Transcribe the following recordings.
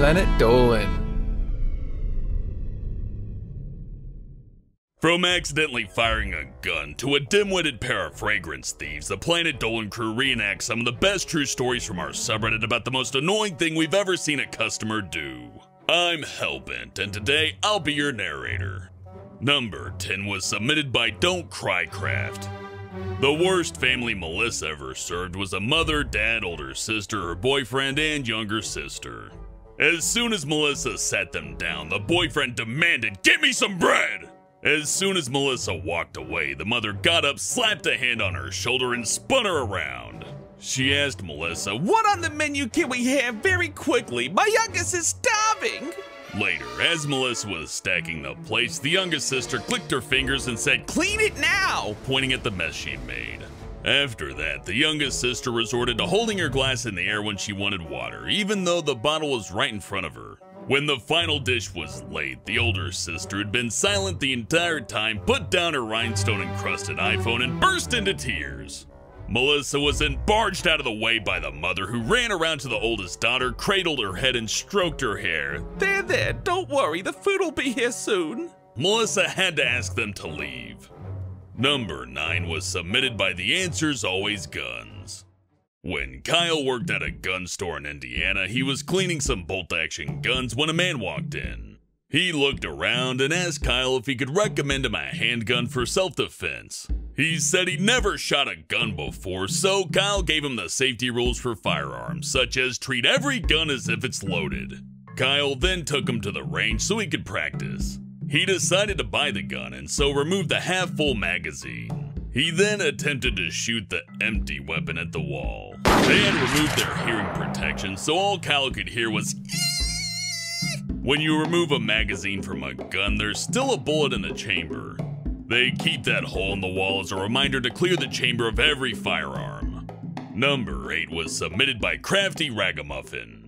Planet Dolan. From accidentally firing a gun to a dim-witted pair of fragrance thieves, the Planet Dolan crew reenacts some of the best true stories from our subreddit about the most annoying thing we've ever seen a customer do. I'm Hellbent, and today I'll be your narrator. Number 10 was submitted by Don't Cry Craft. The worst family Melissa ever served was a mother, dad, older sister, her boyfriend, and younger sister. As soon as Melissa sat them down, the boyfriend demanded, "Get me some bread!" As soon as Melissa walked away, the mother got up, slapped a hand on her shoulder, and spun her around. She asked Melissa, "What on the menu can we have very quickly? My youngest is starving!" Later, as Melissa was stacking the plates, the youngest sister clicked her fingers and said, "Clean it now!" pointing at the mess she'd made. After that, the youngest sister resorted to holding her glass in the air when she wanted water, even though the bottle was right in front of her. When the final dish was laid, the older sister had been silent the entire time, put down her rhinestone-encrusted iPhone, and burst into tears. Melissa was then barged out of the way by the mother, who ran around to the oldest daughter, cradled her head, and stroked her hair. There, don't worry, the food will be here soon." Melissa had to ask them to leave. Number 9 was submitted by TheAnswersAlwaysGuns. When Kyle worked at a gun store in Indiana, he was cleaning some bolt-action guns when a man walked in. He looked around and asked Kyle if he could recommend him a handgun for self-defense. He said he'd never shot a gun before, so Kyle gave him the safety rules for firearms, such as treat every gun as if it's loaded. Kyle then took him to the range so he could practice. He decided to buy the gun and so removed the half-full magazine. He then attempted to shoot the empty weapon at the wall. They had removed their hearing protection, so all Kyle could hear was "Eeeeee." When you remove a magazine from a gun, there's still a bullet in the chamber. They keep that hole in the wall as a reminder to clear the chamber of every firearm. Number 8 was submitted by CraftyRagamuffin.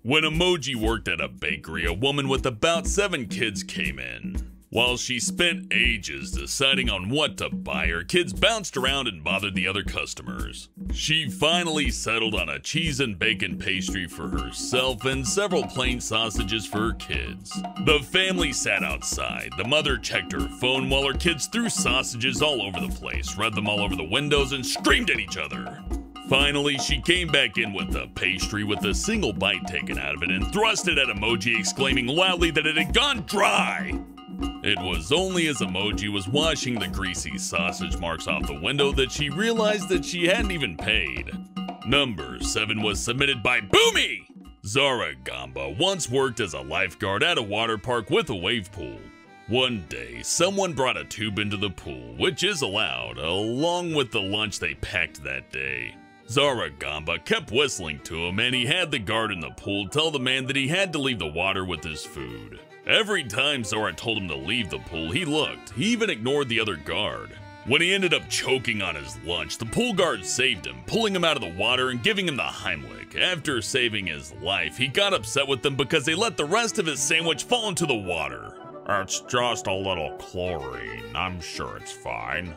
When Emoji worked at a bakery, a woman with about 7 kids came in. While she spent ages deciding on what to buy, her kids bounced around and bothered the other customers. She finally settled on a cheese and bacon pastry for herself and several plain sausages for her kids. The family sat outside. The mother checked her phone while her kids threw sausages all over the place, read them all over the windows, and screamed at each other. Finally, she came back in with the pastry with a single bite taken out of it and thrust it at Emoji, exclaiming loudly that it had gone dry. It was only as Emoji was washing the greasy sausage marks off the window that she realized that she hadn't even paid. Number 7 was submitted by BEWMIE! Zara Gamba once worked as a lifeguard at a water park with a wave pool. One day, someone brought a tube into the pool, which is allowed, along with the lunch they packed that day. Zara Gamba kept whistling to him, and he had the guard in the pool tell the man that he had to leave the water with his food. Every time Zara told him to leave the pool, he looked. He even ignored the other guard. When he ended up choking on his lunch, the pool guard saved him, pulling him out of the water and giving him the Heimlich. After saving his life, he got upset with them because they let the rest of his sandwich fall into the water. "It's just a little chlorine. I'm sure it's fine."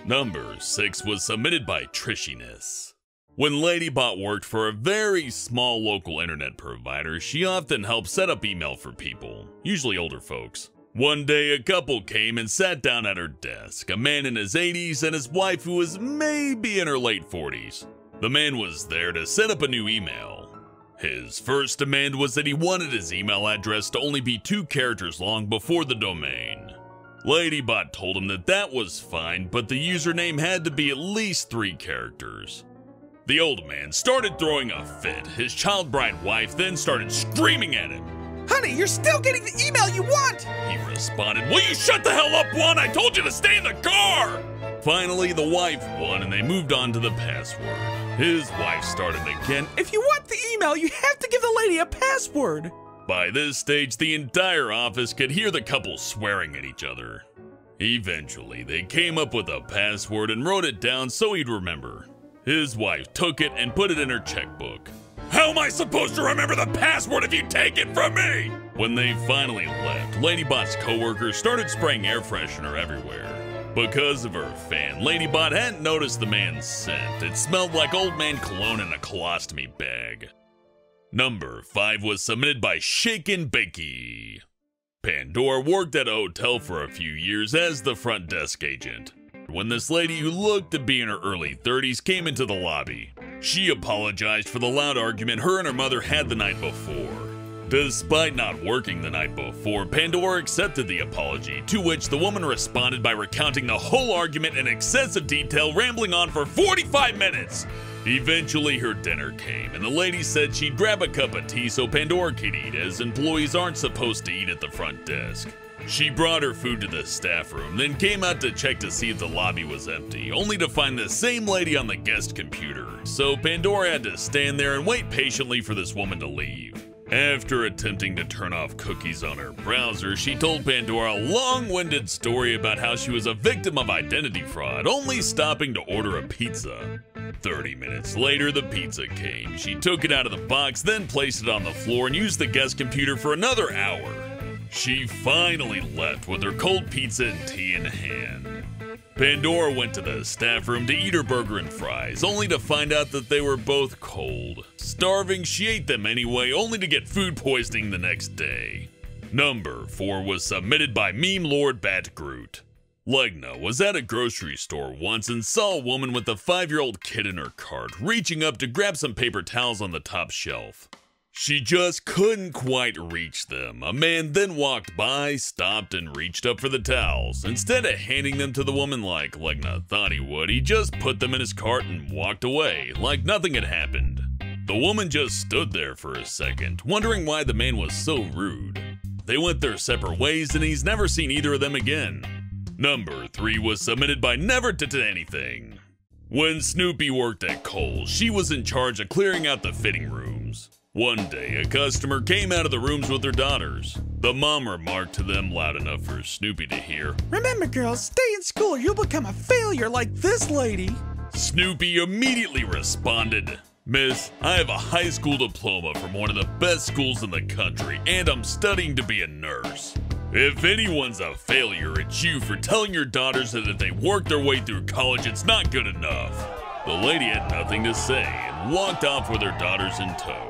Number 6 was submitted by Trishiness. When Ladybot worked for a very small local internet provider, she often helped set up email for people, usually older folks. One day, a couple came and sat down at her desk, a man in his 80s and his wife who was maybe in her late 40s. The man was there to set up a new email. His first demand was that he wanted his email address to only be 2 characters long before the domain. Ladybot told him that that was fine, but the username had to be at least 3 characters. The old man started throwing a fit. His child bride wife then started screaming at him. "Honey, you're still getting the email you want!" He responded, "Will you shut the hell up, Juan? I told you to stay in the car!" Finally, the wife won and they moved on to the password. His wife started again, "If you want the email, you have to give the lady a password." By this stage, the entire office could hear the couple swearing at each other. Eventually, they came up with a password and wrote it down so he'd remember. His wife took it and put it in her checkbook. "How am I supposed to remember the password if you take it from me?" When they finally left, Ladybot's coworkers started spraying air freshener everywhere. Because of her fan, Ladybot hadn't noticed the man's scent. It smelled like old man cologne in a colostomy bag. Number 5 was submitted by sshakenbakee. Pandora worked at a hotel for a few years as the front desk agent. When this lady who looked to be in her early 30s came into the lobby, she apologized for the loud argument her and her mother had the night before. Despite not working the night before, Pandora accepted the apology, to which the woman responded by recounting the whole argument in excessive detail, rambling on for 45 minutes. Eventually, her dinner came, and the lady said she'd grab a cup of tea so Pandora could eat, as employees aren't supposed to eat at the front desk. She brought her food to the staff room, then came out to check to see if the lobby was empty, only to find the same lady on the guest computer, so Pandora had to stand there and wait patiently for this woman to leave. After attempting to turn off cookies on her browser, she told Pandora a long-winded story about how she was a victim of identity fraud, only stopping to order a pizza. 30 minutes later, the pizza came. She took it out of the box, then placed it on the floor and used the guest computer for another hour. She finally left with her cold pizza and tea in hand. Pandora went to the staff room to eat her burger and fries, only to find out that they were both cold. Starving, she ate them anyway, only to get food poisoning the next day. Number 4 was submitted by MemeLordBatGroot. Legna was at a grocery store once and saw a woman with a 5-year-old kid in her cart, reaching up to grab some paper towels on the top shelf. She just couldn't quite reach them. A man then walked by, stopped, and reached up for the towels. Instead of handing them to the woman like Legna thought he would, he just put them in his cart and walked away, like nothing had happened. The woman just stood there for a second, wondering why the man was so rude. They went their separate ways, and he's never seen either of them again. Number 3 was submitted by neverdittanything. When Snoopy worked at Kohl's, she was in charge of clearing out the fitting rooms. One day, a customer came out of the rooms with their daughters. The mom remarked to them loud enough for Snoopy to hear, "Remember, girls, stay in school or you'll become a failure like this lady." Snoopy immediately responded, "Miss, I have a high school diploma from one of the best schools in the country, and I'm studying to be a nurse. If anyone's a failure, it's you for telling your daughters that if they work their way through college, it's not good enough." The lady had nothing to say and walked off with her daughters in tow.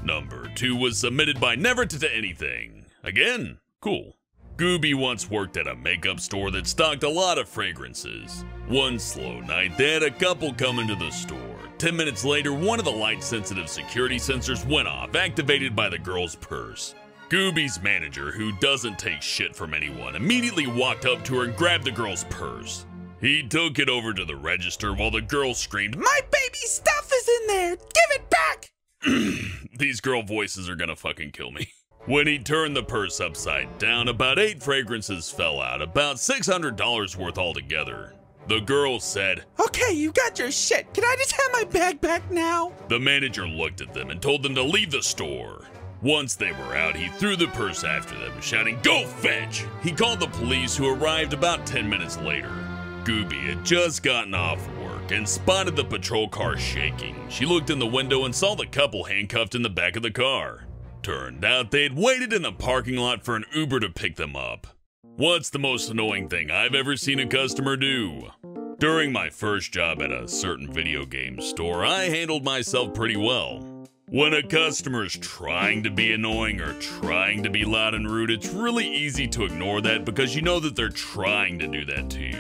Number 2 was submitted by neverdittanything. Again, cool. Gooby once worked at a makeup store that stocked a lot of fragrances. One slow night, they had a couple come into the store. 10 minutes later, one of the light-sensitive security sensors went off, activated by the girl's purse. Gooby's manager, who doesn't take shit from anyone, immediately walked up to her and grabbed the girl's purse. He took it over to the register while the girl screamed, "My baby's stuff is in there! Give it back!" These girl voices are gonna fucking kill me. When he turned the purse upside down, about 8 fragrances fell out, about $600 worth altogether. The girl said, "Okay, you got your shit. Can I just have my bag back now?" The manager looked at them and told them to leave the store. Once they were out, he threw the purse after them, shouting, "Go fetch!" He called the police, who arrived about 10 minutes later. Gooby had just gotten off work and spotted the patrol car shaking. She looked in the window and saw the couple handcuffed in the back of the car. Turned out they had waited in the parking lot for an Uber to pick them up. What's the most annoying thing I've ever seen a customer do? During my first job at a certain video game store, I handled myself pretty well. When a customer's trying to be annoying or trying to be loud and rude, it's really easy to ignore that because you know that they're trying to do that to you.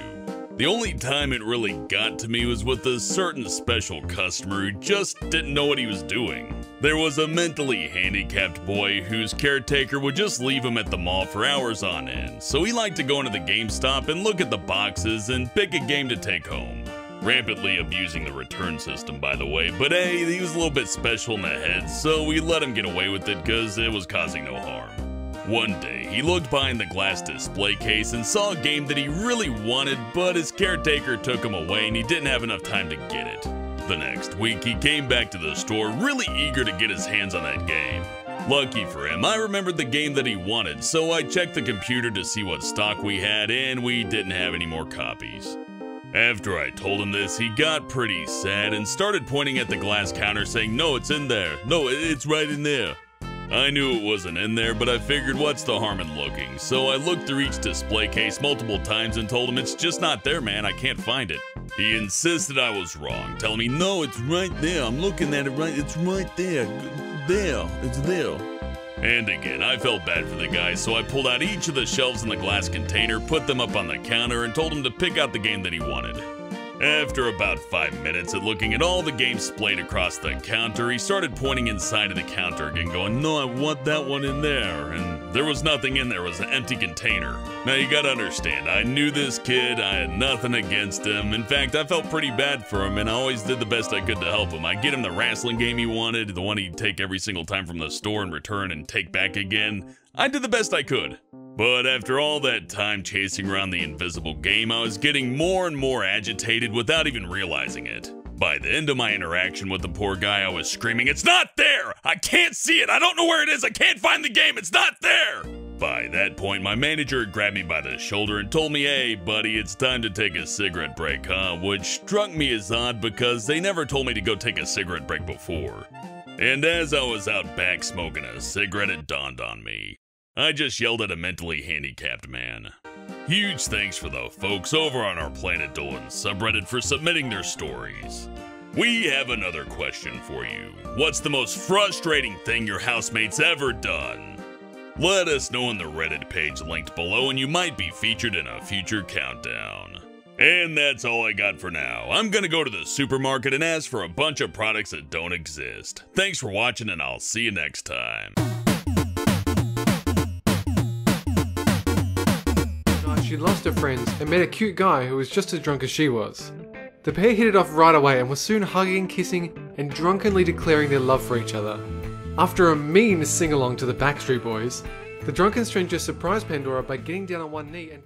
The only time it really got to me was with a certain special customer who just didn't know what he was doing. There was a mentally handicapped boy whose caretaker would just leave him at the mall for hours on end, so he liked to go into the GameStop and look at the boxes and pick a game to take home. Rampantly abusing the return system, by the way, but hey, he was a little bit special in the head, so we let him get away with it because it was causing no harm. One day, he looked behind the glass display case and saw a game that he really wanted, but his caretaker took him away and he didn't have enough time to get it. The next week, he came back to the store really eager to get his hands on that game. Lucky for him, I remembered the game that he wanted, so I checked the computer to see what stock we had, and we didn't have any more copies. After I told him this, he got pretty sad and started pointing at the glass counter saying, "No, it's in there. No, it's right in there." I knew it wasn't in there, but I figured what's the harm in looking, so I looked through each display case multiple times and told him it's just not there, man, I can't find it. He insisted I was wrong, telling me, "No, it's right there, I'm looking at it right, it's right there. there, it's there. And again, I felt bad for the guy, so I pulled out each of the shelves in the glass container, put them up on the counter, and told him to pick out the game that he wanted. After about 5 minutes of looking at all the games splayed across the counter, he started pointing inside of the counter again, going, "No, I want that one in there." And there was nothing in there, it was an empty container. Now you gotta understand, I knew this kid, I had nothing against him. In fact, I felt pretty bad for him, and I always did the best I could to help him. I'd get him the wrestling game he wanted, the one he'd take every single time from the store and return and take back again. I did the best I could. But after all that time chasing around the invisible game, I was getting more and more agitated without even realizing it. By the end of my interaction with the poor guy, I was screaming, "It's not there! I can't see it! I don't know where it is! I can't find the game! It's not there!" By that point, my manager had grabbed me by the shoulder and told me, "Hey, buddy, it's time to take a cigarette break, huh?" Which struck me as odd because they never told me to go take a cigarette break before. And as I was out back smoking a cigarette, it dawned on me. I just yelled at a mentally handicapped man. Huge thanks for the folks over on our Planet Dolan subreddit for submitting their stories. We have another question for you. What's the most frustrating thing your housemate's ever done? Let us know on the Reddit page linked below and you might be featured in a future countdown. And that's all I got for now. I'm gonna go to the supermarket and ask for a bunch of products that don't exist. Thanks for watching and I'll see you next time. She lost her friends and met a cute guy who was just as drunk as she was. The pair hit it off right away and were soon hugging, kissing, and drunkenly declaring their love for each other. After a mean sing-along to the Backstreet Boys, the drunken stranger surprised Pandora by getting down on one knee and